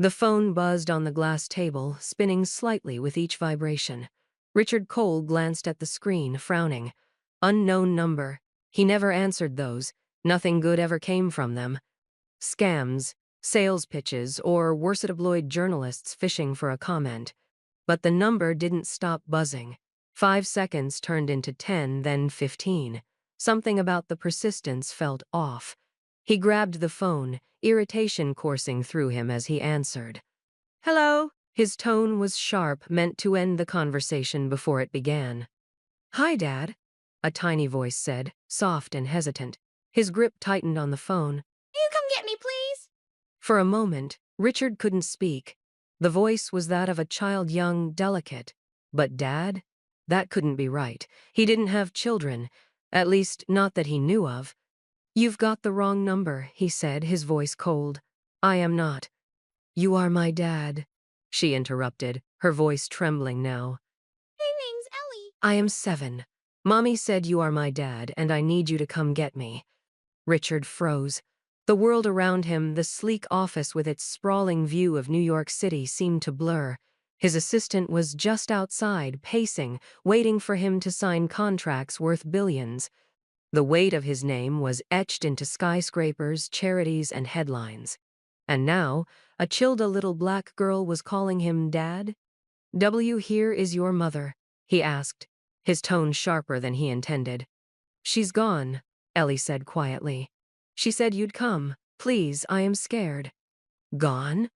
The phone buzzed on the glass table, spinning slightly with each vibration. Richard Cole glanced at the screen, frowning. Unknown number. He never answered those. Nothing good ever came from them. Scams, sales pitches, or worse-tabloid journalists fishing for a comment. But the number didn't stop buzzing. 5 seconds turned into 10, then 15. Something about the persistence felt off. He grabbed the phone, irritation coursing through him as he answered. "Hello?" His tone was sharp, meant to end the conversation before it began. "Hi, Dad," a tiny voice said, soft and hesitant. His grip tightened on the phone. You come get me, please? For a moment, Richard couldn't speak. The voice was that of a child, young, delicate. But Dad? That couldn't be right. He didn't have children, at least not that he knew of. "You've got the wrong number," he said, his voice cold. "I am not." "You are my dad," she interrupted, her voice trembling now. My name's Ellie. "I am 7. Mommy said you are my dad, and I need you to come get me." Richard froze. The world around him, the sleek office with its sprawling view of New York City, seemed to blur. His assistant was just outside, pacing, waiting for him to sign contracts worth billions. The weight of his name was etched into skyscrapers, charities, and headlines. And now, a chilled little black girl was calling him Dad? "Here is your mother," he asked, his tone sharper than he intended. "She's gone," Ellie said quietly. "She said you'd come. Please, I am scared." "Gone?"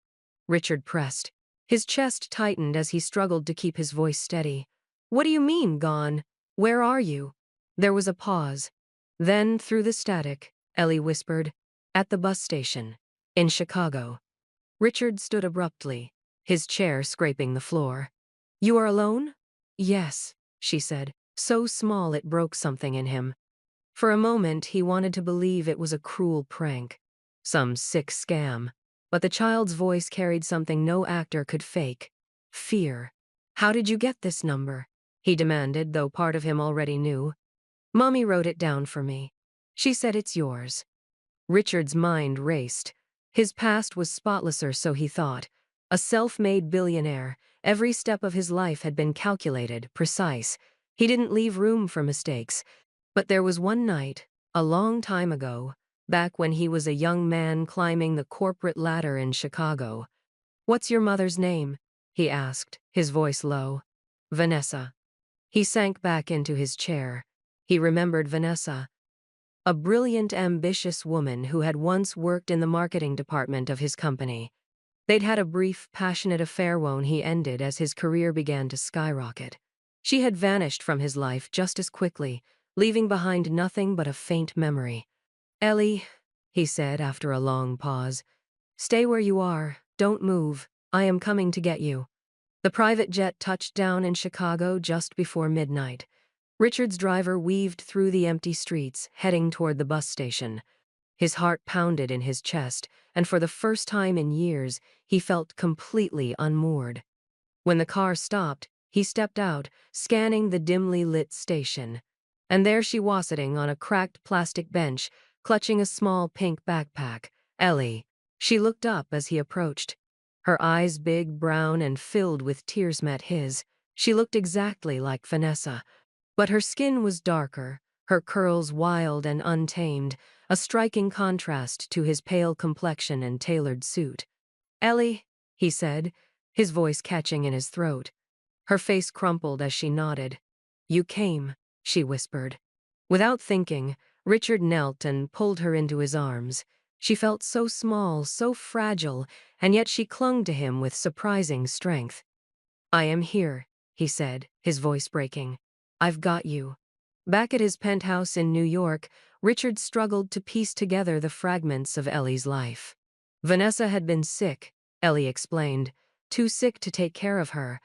Richard pressed. His chest tightened as he struggled to keep his voice steady. "What do you mean, gone? Where are you?" There was a pause. Then, through the static, Ellie whispered, "At the bus station. In Chicago." Richard stood abruptly, his chair scraping the floor. "You are alone?" "Yes," she said, so small it broke something in him. For a moment, he wanted to believe it was a cruel prank, some sick scam. But the child's voice carried something no actor could fake: fear. "How did you get this number?" he demanded, though part of him already knew. "Mommy wrote it down for me. She said it's yours." Richard's mind raced. His past was spotlesser, so he thought. A self-made billionaire, every step of his life had been calculated, precise. He didn't leave room for mistakes. But there was one night, a long time ago, back when he was a young man climbing the corporate ladder in Chicago. "What's your mother's name?" he asked, his voice low. "Vanessa." He sank back into his chair. He remembered Vanessa. A brilliant, ambitious woman who had once worked in the marketing department of his company. They'd had a brief, passionate affair he ended as his career began to skyrocket. She had vanished from his life just as quickly, leaving behind nothing but a faint memory. "Ellie," he said after a long pause, "stay where you are. Don't move. I am coming to get you." The private jet touched down in Chicago just before midnight. Richard's driver weaved through the empty streets, heading toward the bus station. His heart pounded in his chest, and for the first time in years, he felt completely unmoored. When the car stopped, he stepped out, scanning the dimly lit station. And there she was sitting on a cracked plastic bench, clutching a small pink backpack. Ellie. She looked up as he approached. Her eyes, big, brown, and filled with tears, met his. She looked exactly like Vanessa. But her skin was darker, her curls wild and untamed, a striking contrast to his pale complexion and tailored suit. "Ellie," he said, his voice catching in his throat. Her face crumpled as she nodded. "You came," she whispered. Without thinking, Richard knelt and pulled her into his arms. She felt so small, so fragile, and yet she clung to him with surprising strength. "I am here," he said, his voice breaking. "I've got you." Back at his penthouse in New York, Richard struggled to piece together the fragments of Ellie's life. Vanessa had been sick, Ellie explained, too sick to take care of her.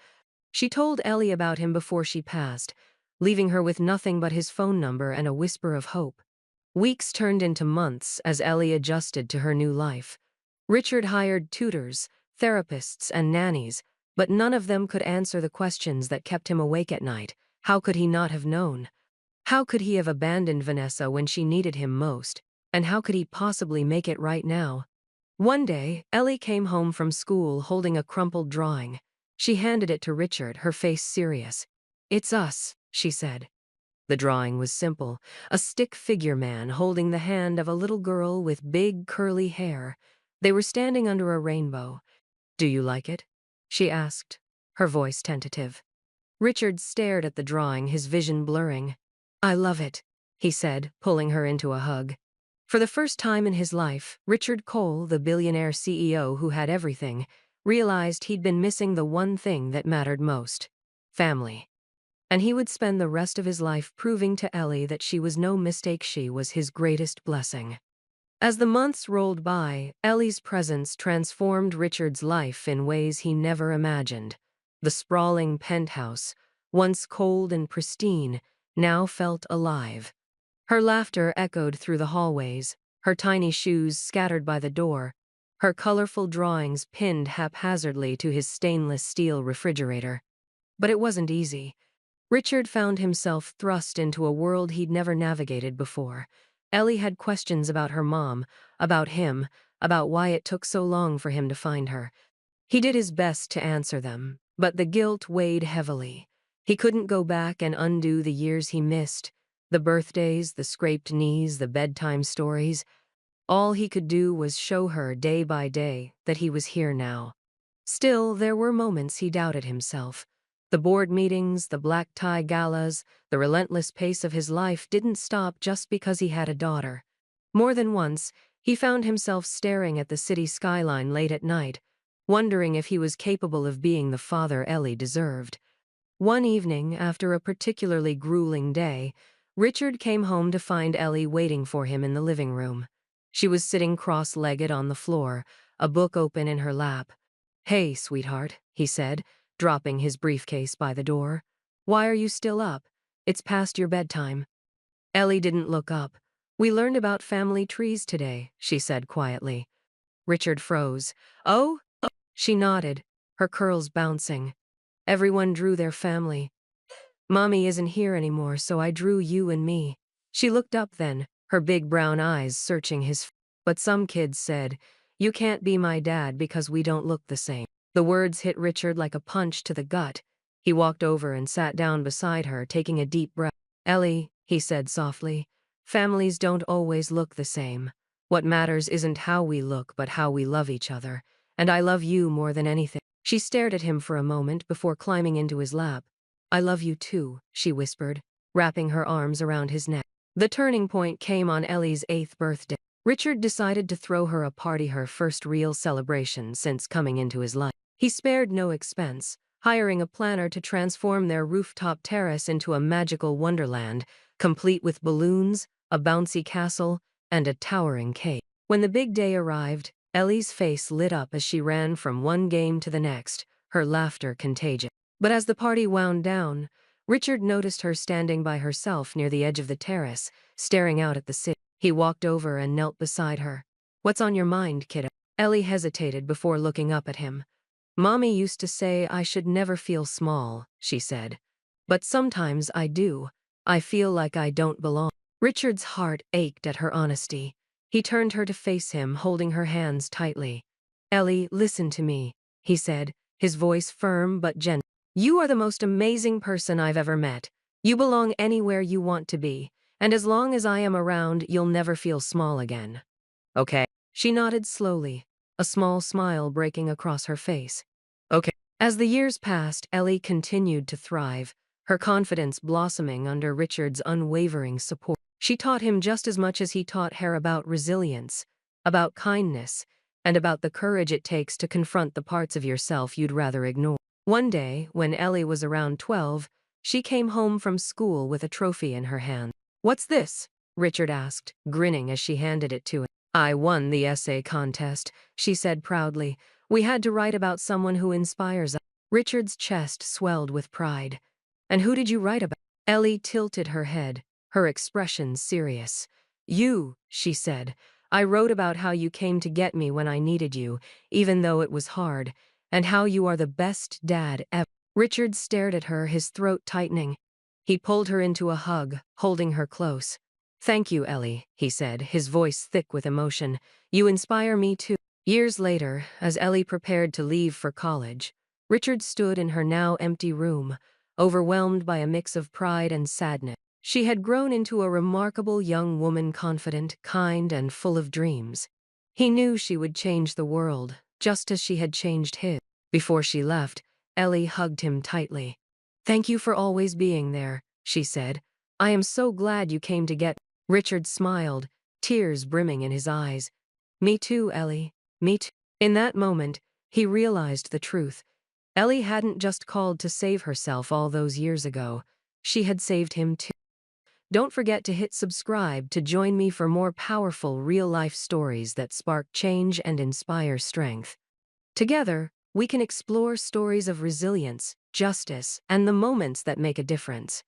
She told Ellie about him before she passed, leaving her with nothing but his phone number and a whisper of hope. Weeks turned into months as Ellie adjusted to her new life. Richard hired tutors, therapists, and nannies, but none of them could answer the questions that kept him awake at night. How could he not have known? How could he have abandoned Vanessa when she needed him most? And how could he possibly make it right now? One day, Ellie came home from school holding a crumpled drawing. She handed it to Richard, her face serious. "It's us," she said. The drawing was simple, a stick figure man holding the hand of a little girl with big curly hair. They were standing under a rainbow. "Do you like it?" she asked, her voice tentative. Richard stared at the drawing, his vision blurring. "I love it," he said, pulling her into a hug. For the first time in his life, Richard Cole, the billionaire CEO who had everything, realized he'd been missing the one thing that mattered most: family. And he would spend the rest of his life proving to Ellie that she was no mistake, she was his greatest blessing. As the months rolled by, Ellie's presence transformed Richard's life in ways he never imagined. The sprawling penthouse, once cold and pristine, now felt alive. Her laughter echoed through the hallways, her tiny shoes scattered by the door, her colorful drawings pinned haphazardly to his stainless steel refrigerator. But it wasn't easy. Richard found himself thrust into a world he'd never navigated before. Ellie had questions about her mom, about him, about why it took so long for him to find her. He did his best to answer them, but the guilt weighed heavily. He couldn't go back and undo the years he missed, the birthdays, the scraped knees, the bedtime stories. All he could do was show her day by day that he was here now. Still, there were moments he doubted himself. The board meetings, the black tie galas, the relentless pace of his life didn't stop just because he had a daughter. More than once, he found himself staring at the city skyline late at night, wondering if he was capable of being the father Ellie deserved. One evening, after a particularly grueling day, Richard came home to find Ellie waiting for him in the living room. She was sitting cross-legged on the floor, a book open in her lap. "Hey, sweetheart," he said, dropping his briefcase by the door. "Why are you still up? It's past your bedtime." Ellie didn't look up. "We learned about family trees today," she said quietly. Richard froze. "Oh?" She nodded, her curls bouncing. "Everyone drew their family. Mommy isn't here anymore, so I drew you and me." She looked up then, her big brown eyes searching his. "But some kids said, you can't be my dad because we don't look the same." The words hit Richard like a punch to the gut. He walked over and sat down beside her, taking a deep breath. "Ellie," he said softly, "families don't always look the same. What matters isn't how we look, but how we love each other. And I love you more than anything." She stared at him for a moment before climbing into his lap. "I love you too," she whispered, wrapping her arms around his neck. The turning point came on Ellie's 8th birthday. Richard decided to throw her a party, her first real celebration since coming into his life. He spared no expense, hiring a planner to transform their rooftop terrace into a magical wonderland, complete with balloons, a bouncy castle, and a towering cake. When the big day arrived, Ellie's face lit up as she ran from one game to the next, her laughter contagious. But as the party wound down, Richard noticed her standing by herself near the edge of the terrace, staring out at the city. He walked over and knelt beside her. "What's on your mind, kiddo?" Ellie hesitated before looking up at him. "Mommy used to say I should never feel small," she said. "But sometimes I do. I feel like I don't belong." Richard's heart ached at her honesty. He turned her to face him, holding her hands tightly. "Ellie, listen to me," he said, his voice firm but gentle. "You are the most amazing person I've ever met. You belong anywhere you want to be, and as long as I am around, you'll never feel small again. Okay?" She nodded slowly, a small smile breaking across her face. "Okay." As the years passed, Ellie continued to thrive, her confidence blossoming under Richard's unwavering support. She taught him just as much as he taught her about resilience, about kindness, and about the courage it takes to confront the parts of yourself you'd rather ignore. One day, when Ellie was around 12, she came home from school with a trophy in her hand. "What's this?" Richard asked, grinning as she handed it to him. "I won the essay contest," she said proudly. "We had to write about someone who inspires us." Richard's chest swelled with pride. "And who did you write about?" Ellie tilted her head, her expression serious. "You," she said. "I wrote about how you came to get me when I needed you, even though it was hard, and how you are the best dad ever." Richard stared at her, his throat tightening. He pulled her into a hug, holding her close. "Thank you, Ellie," he said, his voice thick with emotion. "You inspire me too." Years later, as Ellie prepared to leave for college, Richard stood in her now empty room, overwhelmed by a mix of pride and sadness. She had grown into a remarkable young woman, confident, kind, and full of dreams. He knew she would change the world, just as she had changed his. Before she left, Ellie hugged him tightly. "Thank you for always being there," she said. "I am so glad you came to get." Richard smiled, tears brimming in his eyes. "Me too, Ellie. Me too." In that moment, he realized the truth. Ellie hadn't just called to save herself all those years ago. She had saved him too. Don't forget to hit subscribe to join me for more powerful real-life stories that spark change and inspire strength. Together, we can explore stories of resilience, justice, and the moments that make a difference.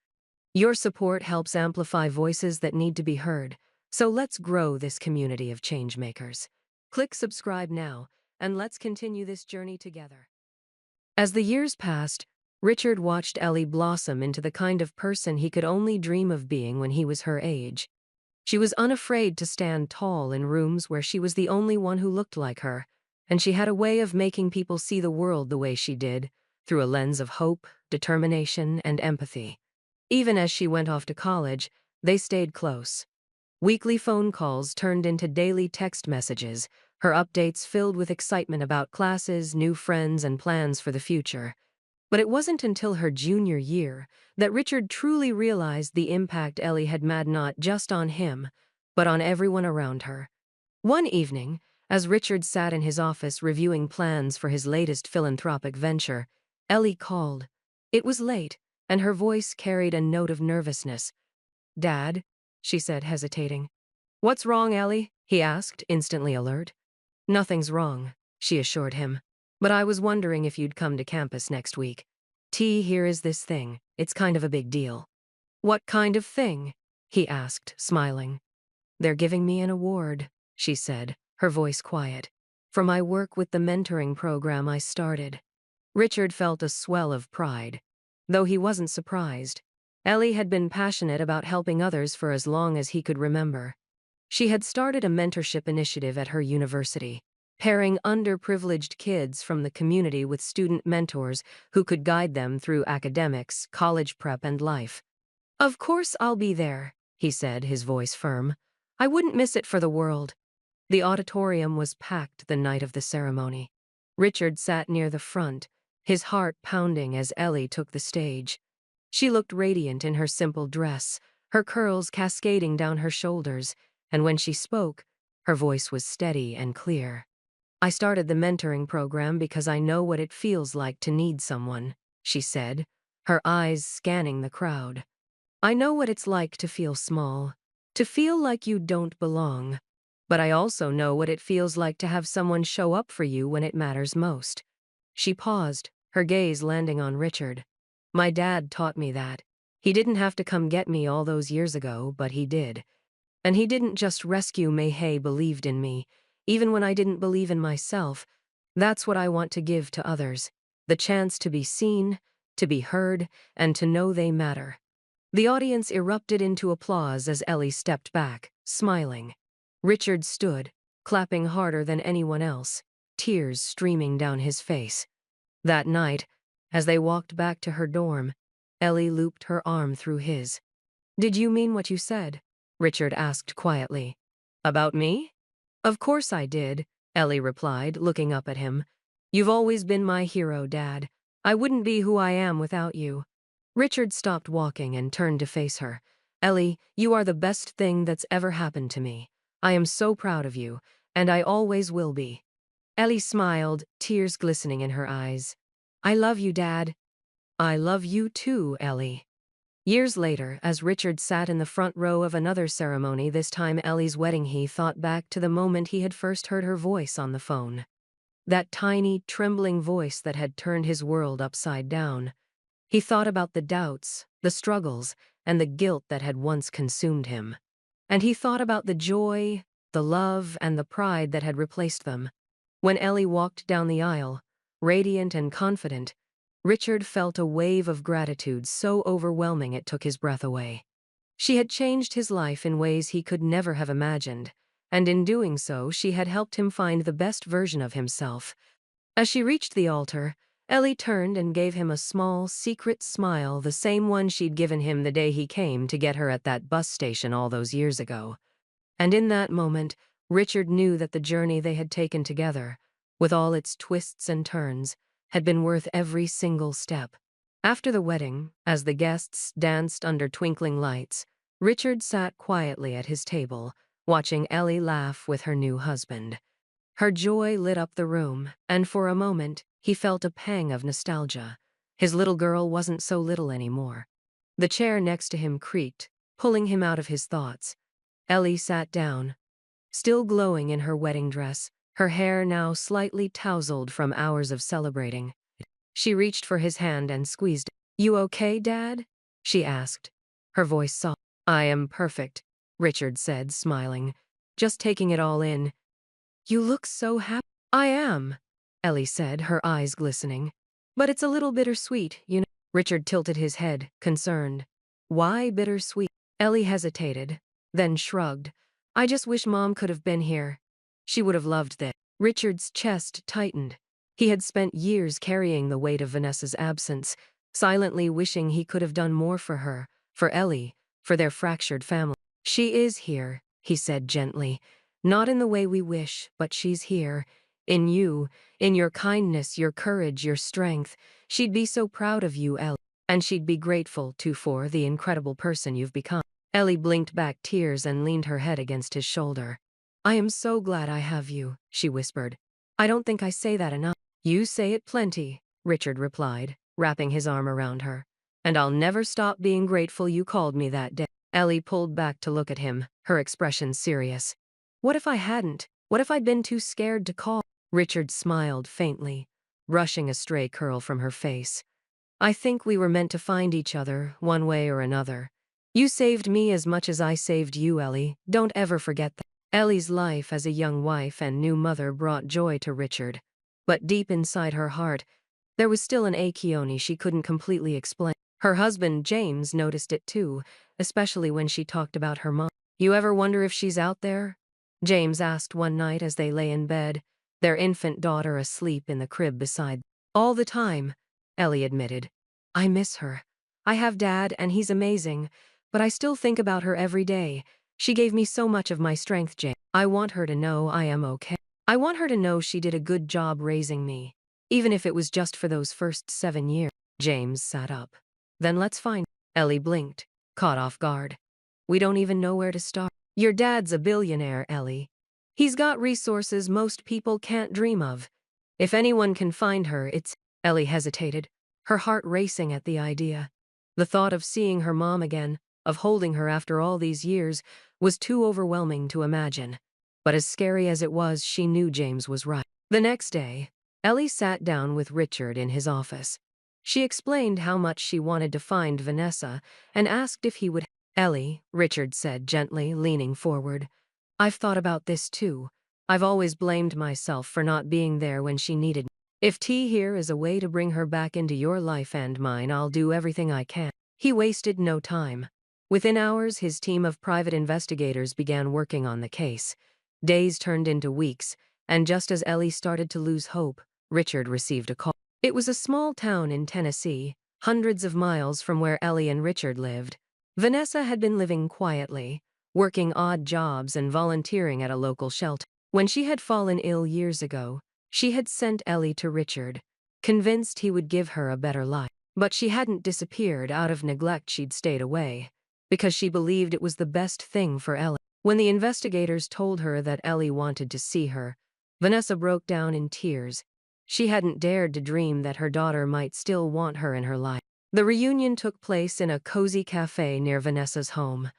Your support helps amplify voices that need to be heard, so let's grow this community of changemakers. Click subscribe now, and let's continue this journey together. As the years passed, Richard watched Ellie blossom into the kind of person he could only dream of being when he was her age. She was unafraid to stand tall in rooms where she was the only one who looked like her, and she had a way of making people see the world the way she did, through a lens of hope, determination, and empathy. Even as she went off to college, they stayed close. Weekly phone calls turned into daily text messages, her updates filled with excitement about classes, new friends, and plans for the future. But it wasn't until her junior year that Richard truly realized the impact Ellie had made not just on him, but on everyone around her. One evening, as Richard sat in his office reviewing plans for his latest philanthropic venture, Ellie called. It was late, and her voice carried a note of nervousness. "Dad," she said, hesitating. "What's wrong, Ellie?" he asked, instantly alert. "Nothing's wrong," she assured him. "But I was wondering if you'd come to campus next week. Here is this thing. It's kind of a big deal." "What kind of thing?" he asked, smiling. "They're giving me an award," she said, her voice quiet, "for my work with the mentoring program I started." Richard felt a swell of pride, though he wasn't surprised. Ellie had been passionate about helping others for as long as he could remember. She had started a mentorship initiative at her university, pairing underprivileged kids from the community with student mentors who could guide them through academics, college prep, and life. "Of course I'll be there," he said, his voice firm. "I wouldn't miss it for the world." The auditorium was packed the night of the ceremony. Richard sat near the front, his heart pounding as Ellie took the stage. She looked radiant in her simple dress, her curls cascading down her shoulders, and when she spoke, her voice was steady and clear. "I started the mentoring program because I know what it feels like to need someone," she said, her eyes scanning the crowd. "I know what it's like to feel small, to feel like you don't belong. But I also know what it feels like to have someone show up for you when it matters most." She paused, her gaze landing on Richard. "My dad taught me that. He didn't have to come get me all those years ago, but he did. And he didn't just rescue me, he believed in me, even when I didn't believe in myself. That's what I want to give to others. The chance to be seen, to be heard, and to know they matter." The audience erupted into applause as Ellie stepped back, smiling. Richard stood, clapping harder than anyone else, tears streaming down his face. That night, as they walked back to her dorm, Ellie looped her arm through his. "Did you mean what you said?" Richard asked quietly. "About me?" "Of course I did," Ellie replied, looking up at him. "You've always been my hero, Dad. I wouldn't be who I am without you." Richard stopped walking and turned to face her. "Ellie, you are the best thing that's ever happened to me. I am so proud of you, and I always will be." Ellie smiled, tears glistening in her eyes. "I love you, Dad." "I love you too, Ellie." Years later, as Richard sat in the front row of another ceremony, this time Ellie's wedding, he thought back to the moment he had first heard her voice on the phone. That tiny, trembling voice that had turned his world upside down. He thought about the doubts, the struggles, and the guilt that had once consumed him. And he thought about the joy, the love, and the pride that had replaced them. When Ellie walked down the aisle, radiant and confident, Richard felt a wave of gratitude so overwhelming it took his breath away. She had changed his life in ways he could never have imagined, and in doing so, she had helped him find the best version of himself. As she reached the altar, Ellie turned and gave him a small, secret smile, the same one she'd given him the day he came to get her at that bus station all those years ago. And in that moment, Richard knew that the journey they had taken together, with all its twists and turns, had been worth every single step. After the wedding, as the guests danced under twinkling lights, Richard sat quietly at his table, watching Ellie laugh with her new husband. Her joy lit up the room, and for a moment, he felt a pang of nostalgia. His little girl wasn't so little anymore. The chair next to him creaked, pulling him out of his thoughts. Ellie sat down, still glowing in her wedding dress, her hair now slightly tousled from hours of celebrating. She reached for his hand and squeezed it. "You okay, Dad?" she asked, her voice soft. "I am perfect," Richard said, smiling, just taking it all in. "You look so happy." "I am," Ellie said, her eyes glistening. "But it's a little bittersweet, you know." Richard tilted his head, concerned. "Why bittersweet?" Ellie hesitated, then shrugged. "I just wish Mom could have been here. She would have loved this." Richard's chest tightened. He had spent years carrying the weight of Vanessa's absence, silently wishing he could have done more for her, for Ellie, for their fractured family. "She is here," he said gently. "Not in the way we wish, but she's here. In you, in your kindness, your courage, your strength. She'd be so proud of you, Ellie. And she'd be grateful, too, for the incredible person you've become." Ellie blinked back tears and leaned her head against his shoulder. "I am so glad I have you," she whispered. "I don't think I say that enough." "You say it plenty," Richard replied, wrapping his arm around her. "And I'll never stop being grateful you called me that day." Ellie pulled back to look at him, her expression serious. "What if I hadn't? What if I'd been too scared to call?" Richard smiled faintly, brushing a stray curl from her face. "I think we were meant to find each other, one way or another. You saved me as much as I saved you, Ellie. Don't ever forget that." Ellie's life as a young wife and new mother brought joy to Richard. But deep inside her heart, there was still an ache she couldn't completely explain. Her husband, James, noticed it too, especially when she talked about her mom. "You ever wonder if she's out there?" James asked one night as they lay in bed, their infant daughter asleep in the crib beside. "All the time," Ellie admitted. "I miss her. I have Dad, and he's amazing, but I still think about her every day. She gave me so much of my strength, James. I want her to know I am okay. I want her to know she did a good job raising me, even if it was just for those first 7 years." James sat up. "Then let's find." Ellie blinked, caught off guard. "We don't even know where to start." "Your dad's a billionaire, Ellie. He's got resources most people can't dream of. If anyone can find her, it's—" Ellie hesitated, her heart racing at the idea. The thought of seeing her mom again, of holding her after all these years, was too overwhelming to imagine. But as scary as it was, she knew James was right. The next day, Ellie sat down with Richard in his office. She explained how much she wanted to find Vanessa and asked if he would. "Ellie," Richard said gently, leaning forward, "I've thought about this too. I've always blamed myself for not being there when she needed me. If T here is a way to bring her back into your life and mine, I'll do everything I can." He wasted no time. Within hours, his team of private investigators began working on the case. Days turned into weeks, and just as Ellie started to lose hope, Richard received a call. It was a small town in Tennessee, hundreds of miles from where Ellie and Richard lived. Vanessa had been living quietly, working odd jobs and volunteering at a local shelter. When she had fallen ill years ago, she had sent Ellie to Richard, convinced he would give her a better life. But she hadn't disappeared out of neglect. She'd stayed away, because she believed it was the best thing for Ellie. When the investigators told her that Ellie wanted to see her, Vanessa broke down in tears. She hadn't dared to dream that her daughter might still want her in her life. The reunion took place in a cozy cafe near Vanessa's home.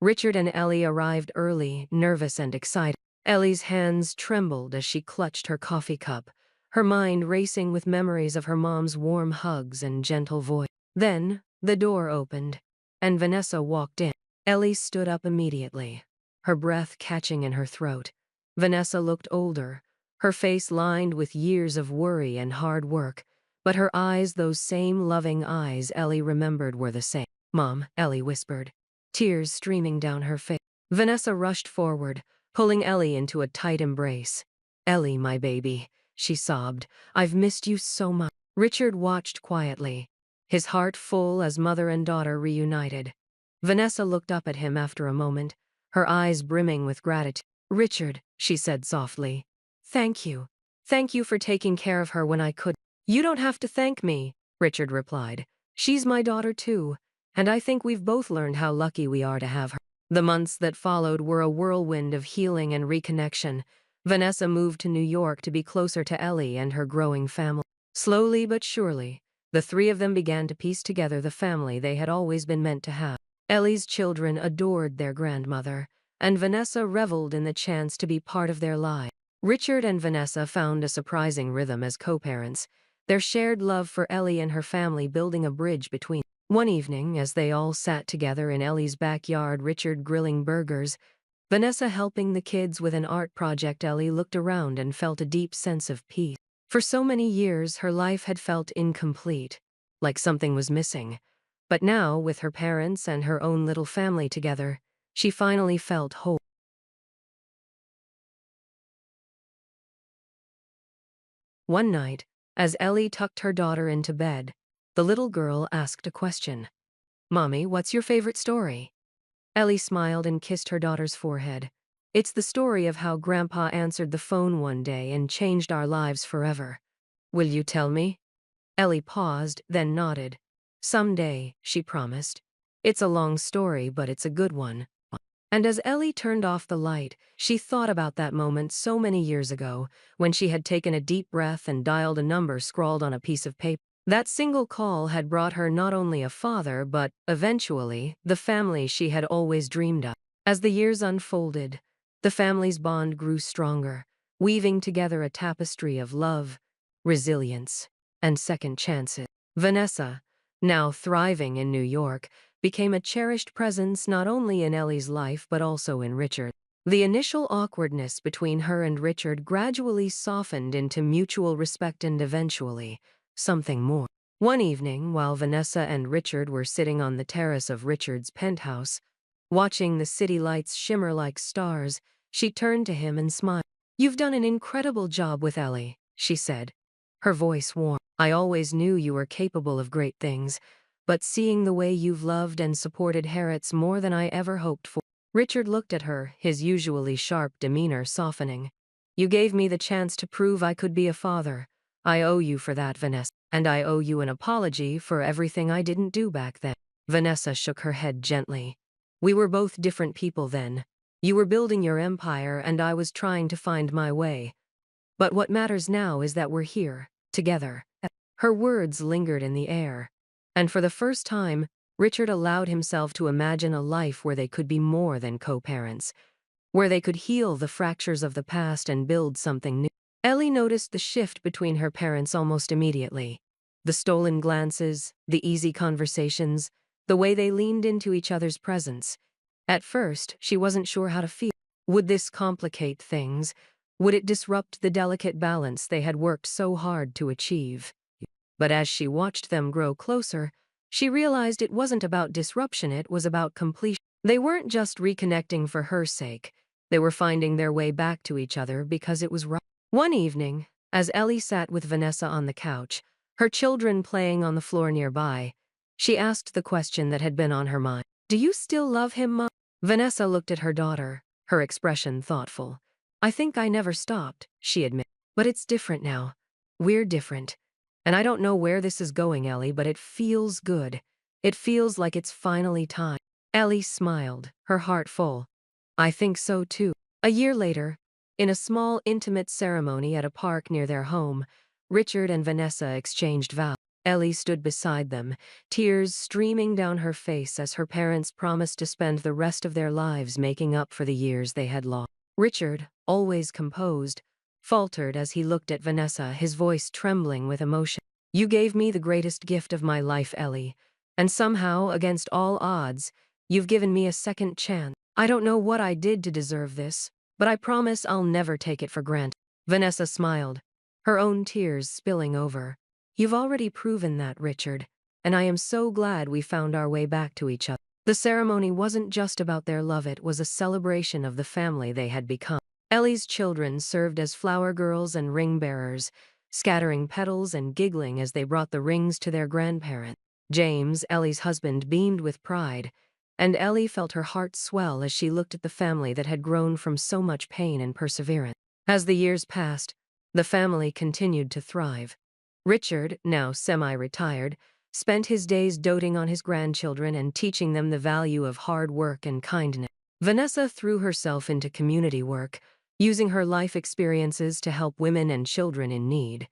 Richard and Ellie arrived early, nervous and excited. Ellie's hands trembled as she clutched her coffee cup, her mind racing with memories of her mom's warm hugs and gentle voice. Then, the door opened, and Vanessa walked in. Ellie stood up immediately, her breath catching in her throat. Vanessa looked older, her face lined with years of worry and hard work, but her eyes, those same loving eyes Ellie remembered, were the same. "Mom," Ellie whispered, tears streaming down her face. Vanessa rushed forward, pulling Ellie into a tight embrace. "Ellie, my baby," she sobbed. "I've missed you so much." Richard watched quietly, his heart full as mother and daughter reunited. Vanessa looked up at him after a moment, her eyes brimming with gratitude. "Richard," she said softly, "thank you. Thank you for taking care of her when I couldn't." "You don't have to thank me," Richard replied. "She's my daughter too, and I think we've both learned how lucky we are to have her." The months that followed were a whirlwind of healing and reconnection. Vanessa moved to New York to be closer to Ellie and her growing family. Slowly but surely, the three of them began to piece together the family they had always been meant to have. Ellie's children adored their grandmother, and Vanessa reveled in the chance to be part of their lives. Richard and Vanessa found a surprising rhythm as co-parents, their shared love for Ellie and her family building a bridge between. One evening, as they all sat together in Ellie's backyard, Richard grilling burgers, Vanessa helping the kids with an art project, Ellie looked around and felt a deep sense of peace. For so many years, her life had felt incomplete, like something was missing. But now, with her parents and her own little family together, she finally felt whole. One night, as Ellie tucked her daughter into bed, the little girl asked a question. "Mommy, what's your favorite story?" Ellie smiled and kissed her daughter's forehead. "It's the story of how Grandpa answered the phone one day and changed our lives forever." "Will you tell me?" Ellie paused, then nodded. "Someday," she promised. "It's a long story, but it's a good one." And as Ellie turned off the light, she thought about that moment so many years ago, when she had taken a deep breath and dialed a number scrawled on a piece of paper. That single call had brought her not only a father, but, eventually, the family she had always dreamed of. As the years unfolded, the family's bond grew stronger, weaving together a tapestry of love, resilience, and second chances. Vanessa, now thriving in New York, became a cherished presence not only in Ellie's life but also in Richard. The initial awkwardness between her and Richard gradually softened into mutual respect and eventually, something more. One evening, while Vanessa and Richard were sitting on the terrace of Richard's penthouse, watching the city lights shimmer like stars, she turned to him and smiled. "You've done an incredible job with Ellie," she said, her voice warm. "I always knew you were capable of great things, but seeing the way you've loved and supported her, it's more than I ever hoped for." Richard looked at her, his usually sharp demeanor softening. "You gave me the chance to prove I could be a father. I owe you for that, Vanessa. And I owe you an apology for everything I didn't do back then." Vanessa shook her head gently. "We were both different people then. You were building your empire and I was trying to find my way. But what matters now is that we're here, together." Her words lingered in the air. And for the first time, Richard allowed himself to imagine a life where they could be more than co-parents, where they could heal the fractures of the past and build something new. Ellie noticed the shift between her parents almost immediately. The stolen glances, the easy conversations, the way they leaned into each other's presence. At first, she wasn't sure how to feel. Would this complicate things? Would it disrupt the delicate balance they had worked so hard to achieve? But as she watched them grow closer, she realized it wasn't about disruption, it was about completion. They weren't just reconnecting for her sake. They were finding their way back to each other because it was right. One evening, as Ellie sat with Vanessa on the couch, her children playing on the floor nearby, she asked the question that had been on her mind. "Do you still love him, Mom?" Vanessa looked at her daughter, her expression thoughtful. "I think I never stopped," she admitted. "But it's different now. We're different. And I don't know where this is going, Ellie, but it feels good. It feels like it's finally time." Ellie smiled, her heart full. "I think so too." A year later, in a small, intimate ceremony at a park near their home, Richard and Vanessa exchanged vows. Ellie stood beside them, tears streaming down her face as her parents promised to spend the rest of their lives making up for the years they had lost. Richard, always composed, faltered as he looked at Vanessa, his voice trembling with emotion. "You gave me the greatest gift of my life, Ellie, and somehow, against all odds, you've given me a second chance. I don't know what I did to deserve this, but I promise I'll never take it for granted." Vanessa smiled, her own tears spilling over. "You've already proven that, Richard, and I am so glad we found our way back to each other." The ceremony wasn't just about their love, it was a celebration of the family they had become. Ellie's children served as flower girls and ring bearers, scattering petals and giggling as they brought the rings to their grandparent. James, Ellie's husband, beamed with pride, and Ellie felt her heart swell as she looked at the family that had grown from so much pain and perseverance. As the years passed, the family continued to thrive. Richard, now semi-retired, spent his days doting on his grandchildren and teaching them the value of hard work and kindness. Vanessa threw herself into community work, using her life experiences to help women and children in need.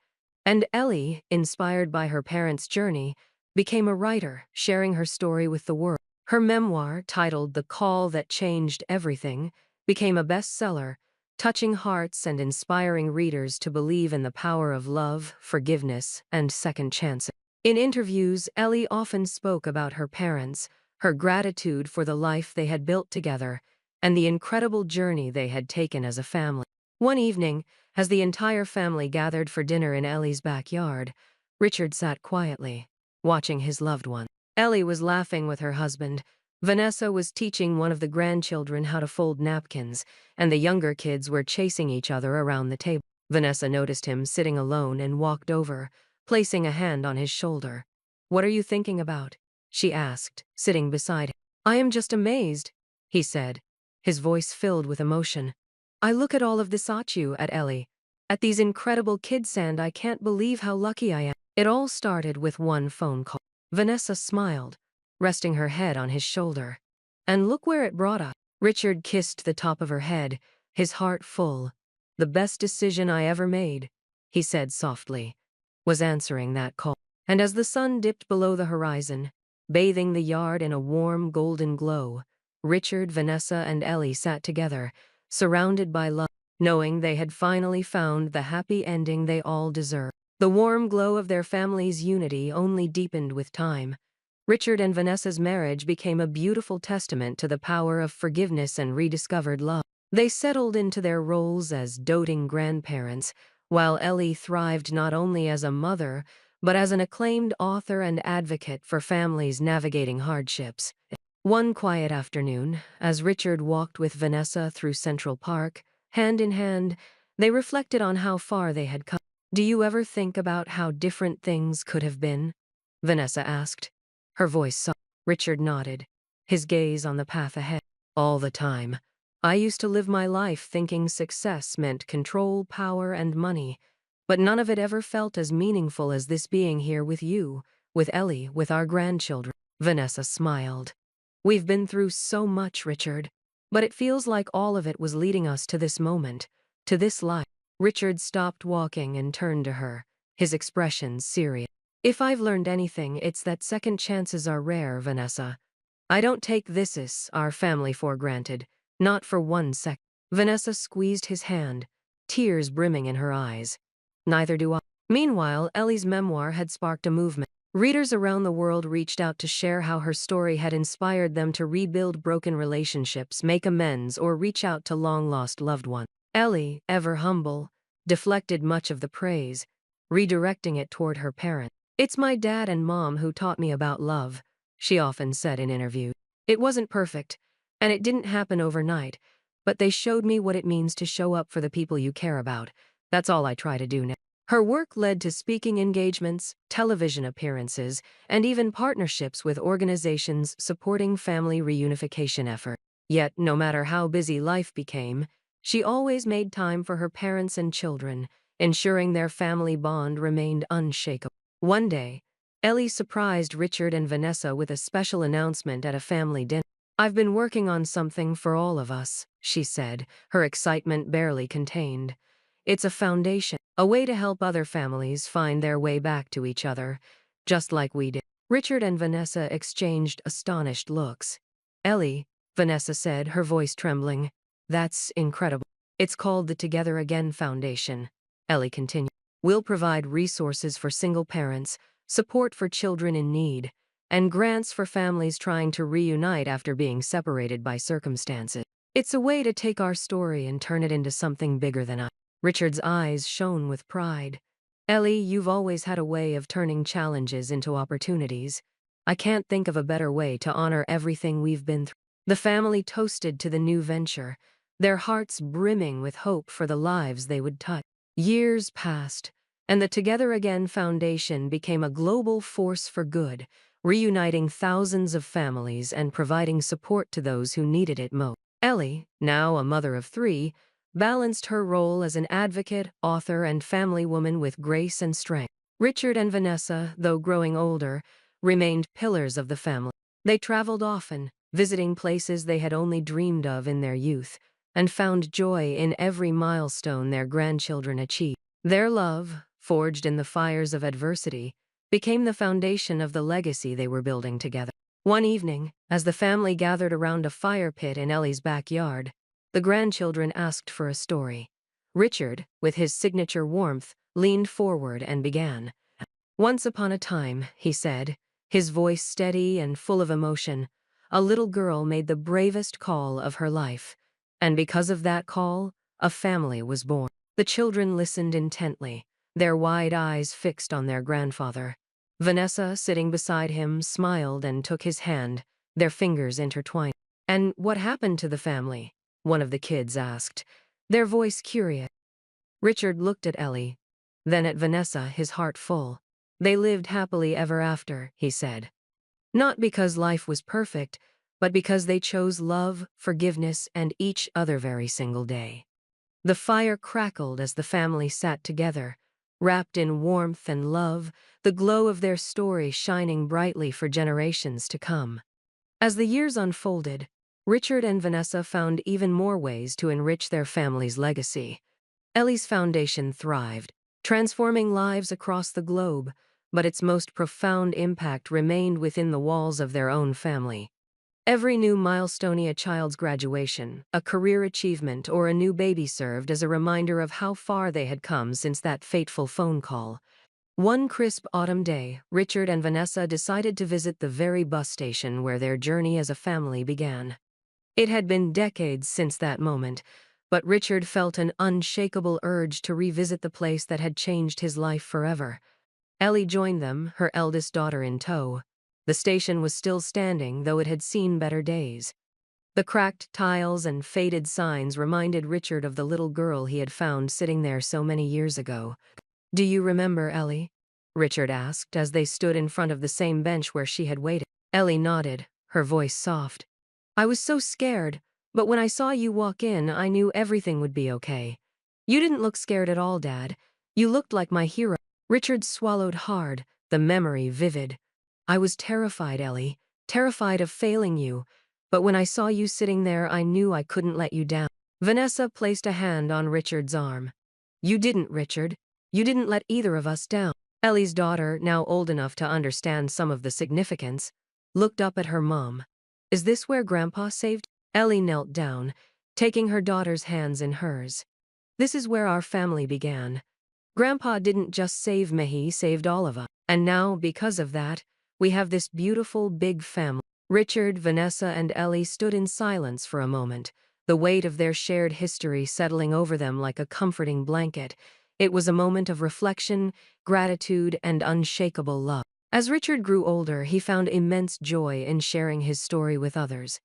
And Ellie, inspired by her parents' journey, became a writer, sharing her story with the world. Her memoir, titled The Call That Changed Everything, became a bestseller, touching hearts and inspiring readers to believe in the power of love, forgiveness, and second chances. In interviews, Ellie often spoke about her parents, her gratitude for the life they had built together, and the incredible journey they had taken as a family. One evening, as the entire family gathered for dinner in Ellie's backyard, Richard sat quietly, watching his loved one. Ellie was laughing with her husband. Vanessa was teaching one of the grandchildren how to fold napkins, and the younger kids were chasing each other around the table. Vanessa noticed him sitting alone and walked over, placing a hand on his shoulder. "What are you thinking about?" she asked, sitting beside him. "I am just amazed," he said, his voice filled with emotion. "I look at all of this at Ellie, at these incredible kids, and I can't believe how lucky I am." It all started with one phone call. Vanessa smiled, resting her head on his shoulder. "And look where it brought us." Richard kissed the top of her head, his heart full. "The best decision I ever made," he said softly, was answering that call. And as the sun dipped below the horizon, bathing the yard in a warm golden glow, Richard, Vanessa, and Ellie sat together, surrounded by love, knowing they had finally found the happy ending they all deserved. The warm glow of their family's unity only deepened with time. Richard and Vanessa's marriage became a beautiful testament to the power of forgiveness and rediscovered love. They settled into their roles as doting grandparents, while Ellie thrived not only as a mother, but as an acclaimed author and advocate for families navigating hardships. One quiet afternoon, as Richard walked with Vanessa through Central Park, hand in hand, they reflected on how far they had come. "Do you ever think about how different things could have been?" Vanessa asked, her voice soft. Richard nodded, his gaze on the path ahead. "All the time. I used to live my life thinking success meant control, power, and money, but none of it ever felt as meaningful as this, being here with you, with Ellie, with our grandchildren." Vanessa smiled. "We've been through so much, Richard, but it feels like all of it was leading us to this moment, to this life." Richard stopped walking and turned to her, his expression serious. "If I've learned anything, it's that second chances are rare, Vanessa. I don't take our family, for granted, not for 1 second." Vanessa squeezed his hand, tears brimming in her eyes. "Neither do I." Meanwhile, Ellie's memoir had sparked a movement. Readers around the world reached out to share how her story had inspired them to rebuild broken relationships, make amends, or reach out to long-lost loved ones. Ellie, ever humble, deflected much of the praise, redirecting it toward her parents. "It's my dad and mom who taught me about love," she often said in interviews. "It wasn't perfect, and it didn't happen overnight, but they showed me what it means to show up for the people you care about. That's all I try to do now." Her work led to speaking engagements, television appearances, and even partnerships with organizations supporting family reunification efforts. Yet, no matter how busy life became, she always made time for her parents and children, ensuring their family bond remained unshakable. One day, Ellie surprised Richard and Vanessa with a special announcement at a family dinner. "I've been working on something for all of us," she said, her excitement barely contained. "It's a foundation, a way to help other families find their way back to each other, just like we did." Richard and Vanessa exchanged astonished looks. "Ellie," Vanessa said, her voice trembling, "that's incredible." "It's called the Together Again Foundation," Ellie continued. "We'll provide resources for single parents, support for children in need, and grants for families trying to reunite after being separated by circumstances. It's a way to take our story and turn it into something bigger than us." Richard's eyes shone with pride. "Ellie, you've always had a way of turning challenges into opportunities." I can't think of a better way to honor everything we've been through. The family toasted to the new venture, their hearts brimming with hope for the lives they would touch. Years passed, and the Together Again Foundation became a global force for good, reuniting thousands of families and providing support to those who needed it most. Ellie, now a mother of 3, balanced her role as an advocate, author, and family woman with grace and strength. Richard and Vanessa, though growing older, remained pillars of the family. They traveled often, visiting places they had only dreamed of in their youth, and found joy in every milestone their grandchildren achieved. Their love, forged in the fires of adversity, became the foundation of the legacy they were building together. One evening, as the family gathered around a fire pit in Ellie's backyard, the grandchildren asked for a story. Richard, with his signature warmth, leaned forward and began. Once upon a time, he said, his voice steady and full of emotion, a little girl made the bravest call of her life. And because of that call, a family was born. The children listened intently, their wide eyes fixed on their grandfather. Vanessa, sitting beside him, smiled and took his hand, their fingers intertwined. "And what happened to the family?" one of the kids asked, their voice curious. Richard looked at Ellie, then at Vanessa, his heart full. "They lived happily ever after," he said. "Not because life was perfect, but because they chose love, forgiveness, and each other every single day." The fire crackled as the family sat together, wrapped in warmth and love, the glow of their story shining brightly for generations to come. As the years unfolded, Richard and Vanessa found even more ways to enrich their family's legacy. Ellie's foundation thrived, transforming lives across the globe, but its most profound impact remained within the walls of their own family. Every new milestone, a child's graduation, a career achievement, or a new baby served as a reminder of how far they had come since that fateful phone call. One crisp autumn day, Richard and Vanessa decided to visit the very bus station where their journey as a family began. It had been decades since that moment, but Richard felt an unshakable urge to revisit the place that had changed his life forever. Ellie joined them, her eldest daughter in tow. The station was still standing, though it had seen better days. The cracked tiles and faded signs reminded Richard of the little girl he had found sitting there so many years ago. "Do you remember, Ellie?" Richard asked as they stood in front of the same bench where she had waited. Ellie nodded, her voice soft. "I was so scared, but when I saw you walk in, I knew everything would be okay. You didn't look scared at all, Dad. You looked like my hero." Richard swallowed hard, the memory vivid. "I was terrified, Ellie, terrified of failing you, but when I saw you sitting there, I knew I couldn't let you down." Vanessa placed a hand on Richard's arm. "You didn't, Richard. You didn't let either of us down." Ellie's daughter, now old enough to understand some of the significance, looked up at her mom. "Is this where Grandpa saved?" Ellie knelt down, taking her daughter's hands in hers. "This is where our family began. Grandpa didn't just save me, he saved all of us. And now, because of that, we have this beautiful, big family." Richard, Vanessa, and Ellie stood in silence for a moment, the weight of their shared history settling over them like a comforting blanket. It was a moment of reflection, gratitude, and unshakable love. As Richard grew older, he found immense joy in sharing his story with others.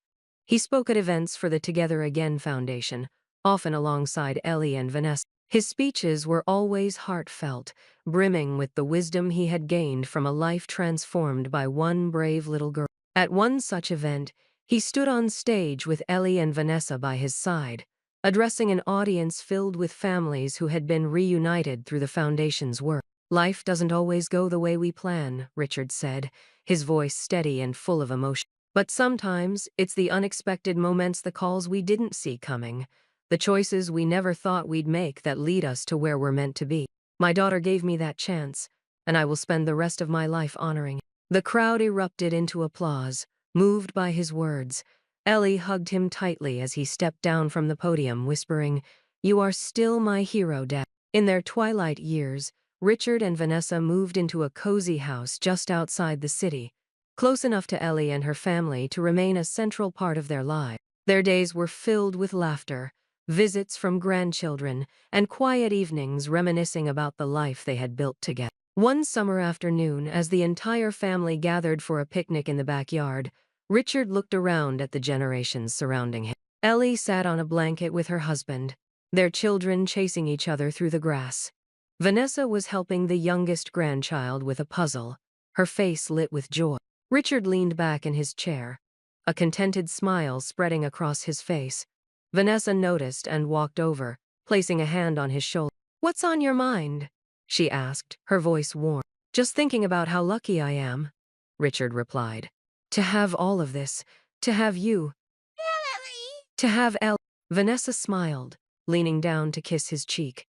He spoke at events for the Together Again Foundation, often alongside Ellie and Vanessa. His speeches were always heartfelt, brimming with the wisdom he had gained from a life transformed by one brave little girl. At one such event, he stood on stage with Ellie and Vanessa by his side, addressing an audience filled with families who had been reunited through the foundation's work. "Life doesn't always go the way we plan," Richard said, his voice steady and full of emotion. "But sometimes it's the unexpected moments, the calls we didn't see coming, the choices we never thought we'd make that lead us to where we're meant to be. My daughter gave me that chance, and I will spend the rest of my life honoring it." The crowd erupted into applause, moved by his words. Ellie hugged him tightly as he stepped down from the podium, whispering, "You are still my hero, Dad." In their twilight years, Richard and Vanessa moved into a cozy house just outside the city, close enough to Ellie and her family to remain a central part of their lives. Their days were filled with laughter, visits from grandchildren, and quiet evenings reminiscing about the life they had built together. One summer afternoon, as the entire family gathered for a picnic in the backyard, Richard looked around at the generations surrounding him. Ellie sat on a blanket with her husband, their children chasing each other through the grass. Vanessa was helping the youngest grandchild with a puzzle, her face lit with joy. Richard leaned back in his chair, a contented smile spreading across his face. Vanessa noticed and walked over, placing a hand on his shoulder. "What's on your mind?" she asked, her voice warm. "Just thinking about how lucky I am," Richard replied. "To have all of this, to have you, Ellie. to have Elle." Vanessa smiled, leaning down to kiss his cheek.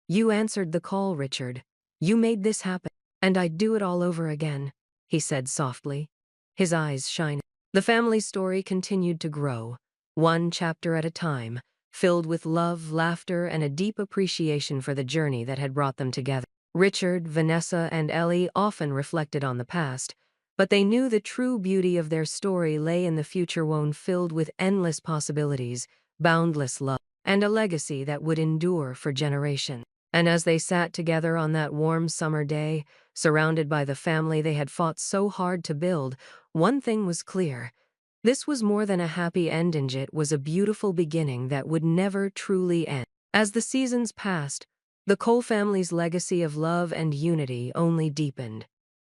"You answered the call, Richard. You made this happen. And I'd do it all over again," he said softly, his eyes shining. The family story continued to grow, one chapter at a time, filled with love, laughter, and a deep appreciation for the journey that had brought them together. Richard, Vanessa, and Ellie often reflected on the past, but they knew the true beauty of their story lay in the future, one filled with endless possibilities, boundless love, and a legacy that would endure for generations. And as they sat together on that warm summer day, surrounded by the family they had fought so hard to build, one thing was clear. This was more than a happy ending, it was a beautiful beginning that would never truly end. As the seasons passed, the Cole family's legacy of love and unity only deepened.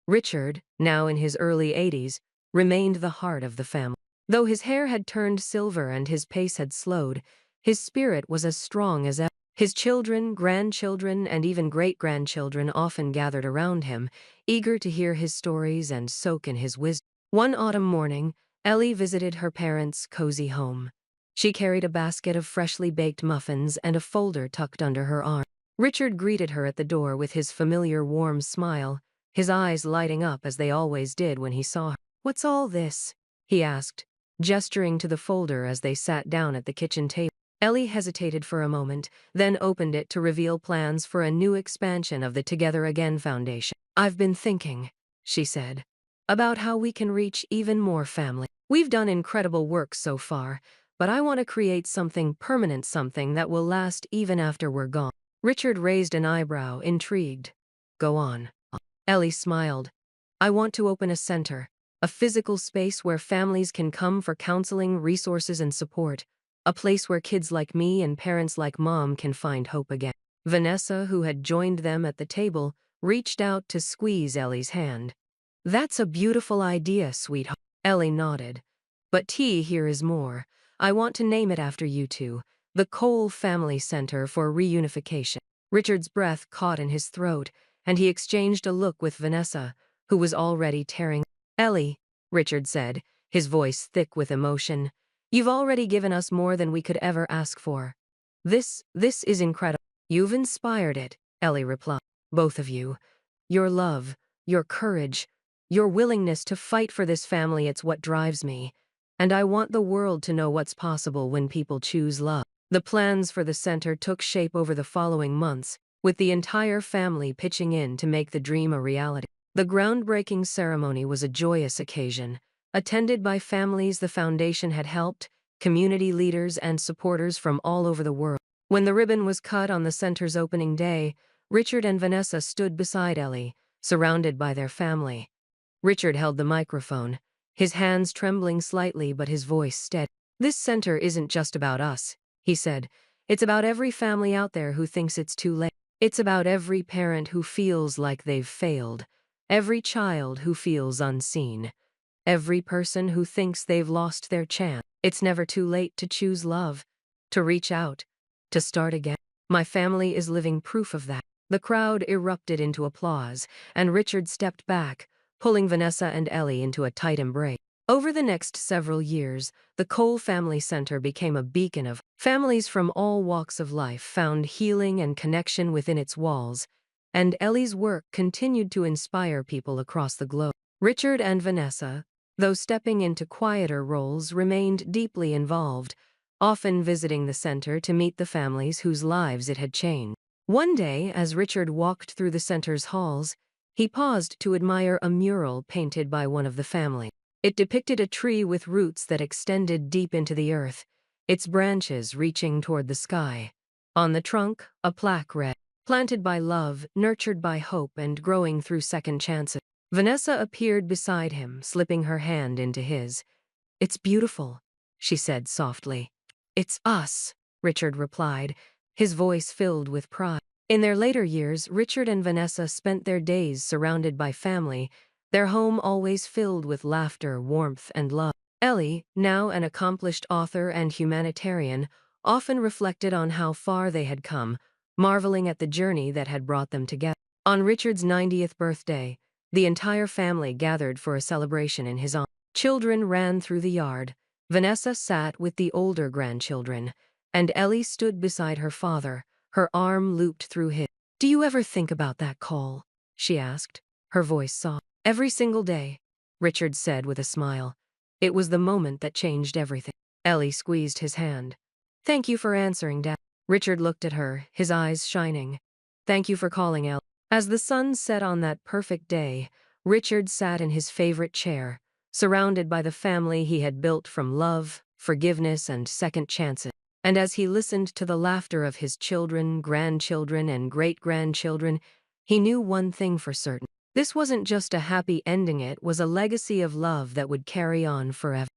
Richard, now in his early 80s, remained the heart of the family. Though his hair had turned silver and his pace had slowed, his spirit was as strong as ever. His children, grandchildren, and even great-grandchildren often gathered around him, eager to hear his stories and soak in his wisdom. One autumn morning, Ellie visited her parents' cozy home. She carried a basket of freshly baked muffins and a folder tucked under her arm. Richard greeted her at the door with his familiar warm smile, his eyes lighting up as they always did when he saw her. "What's all this?" he asked, gesturing to the folder as they sat down at the kitchen table. Ellie hesitated for a moment, then opened it to reveal plans for a new expansion of the Together Again Foundation. "I've been thinking," she said, "about how we can reach even more family. We've done incredible work so far, but I want to create something permanent, something that will last even after we're gone." Richard raised an eyebrow, intrigued. "Go on." Ellie smiled. "I want to open a center, a physical space where families can come for counseling, resources, and support. A place where kids like me and parents like Mom can find hope again." Vanessa, who had joined them at the table, reached out to squeeze Ellie's hand. "That's a beautiful idea, sweetheart." Ellie nodded. "But here is more. I want to name it after you two, the Cole Family Center for Reunification." Richard's breath caught in his throat, and he exchanged a look with Vanessa, who was already tearing. "Ellie," Richard said, his voice thick with emotion, "you've already given us more than we could ever ask for. This is incredible." "You've inspired it," Ellie replied. "Both of you. Your love, your courage, your willingness to fight for this family, it's what drives me. And I want the world to know what's possible when people choose love." The plans for the center took shape over the following months, with the entire family pitching in to make the dream a reality. The groundbreaking ceremony was a joyous occasion, attended by families the foundation had helped, community leaders, and supporters from all over the world. When the ribbon was cut on the center's opening day, Richard and Vanessa stood beside Ellie, surrounded by their family. Richard held the microphone, his hands trembling slightly but his voice steady. "This center isn't just about us," he said. "It's about every family out there who thinks it's too late. It's about every parent who feels like they've failed, every child who feels unseen, every person who thinks they've lost their chance. It's never too late to choose love, to reach out, to start again. My family is living proof of that." The crowd erupted into applause, and Richard stepped back, pulling Vanessa and Ellie into a tight embrace. Over the next several years, the Cole Family Center became a beacon of families from all walks of life found healing and connection within its walls, and Ellie's work continued to inspire people across the globe. Richard and Vanessa, though stepping into quieter roles, remained deeply involved, often visiting the center to meet the families whose lives it had changed. One day, as Richard walked through the center's halls, he paused to admire a mural painted by one of the family. It depicted a tree with roots that extended deep into the earth, its branches reaching toward the sky. On the trunk, a plaque read, planted by love, nurtured by hope, and growing through second chances. Vanessa appeared beside him, slipping her hand into his. "It's beautiful," she said softly. "It's us," Richard replied, his voice filled with pride. In their later years, Richard and Vanessa spent their days surrounded by family, their home always filled with laughter, warmth, and love. Ellie, now an accomplished author and humanitarian, often reflected on how far they had come, marveling at the journey that had brought them together. On Richard's 90th birthday, the entire family gathered for a celebration in his honor. Children ran through the yard. Vanessa sat with the older grandchildren, and Ellie stood beside her father, her arm looped through his. "Do you ever think about that call?" she asked, her voice soft. "Every single day," Richard said with a smile. "It was the moment that changed everything." Ellie squeezed his hand. "Thank you for answering, Dad." Richard looked at her, his eyes shining. "Thank you for calling, Ellie." As the sun set on that perfect day, Richard sat in his favorite chair, surrounded by the family he had built from love, forgiveness, and second chances. And as he listened to the laughter of his children, grandchildren, and great-grandchildren, he knew one thing for certain. This wasn't just a happy ending, it was a legacy of love that would carry on forever.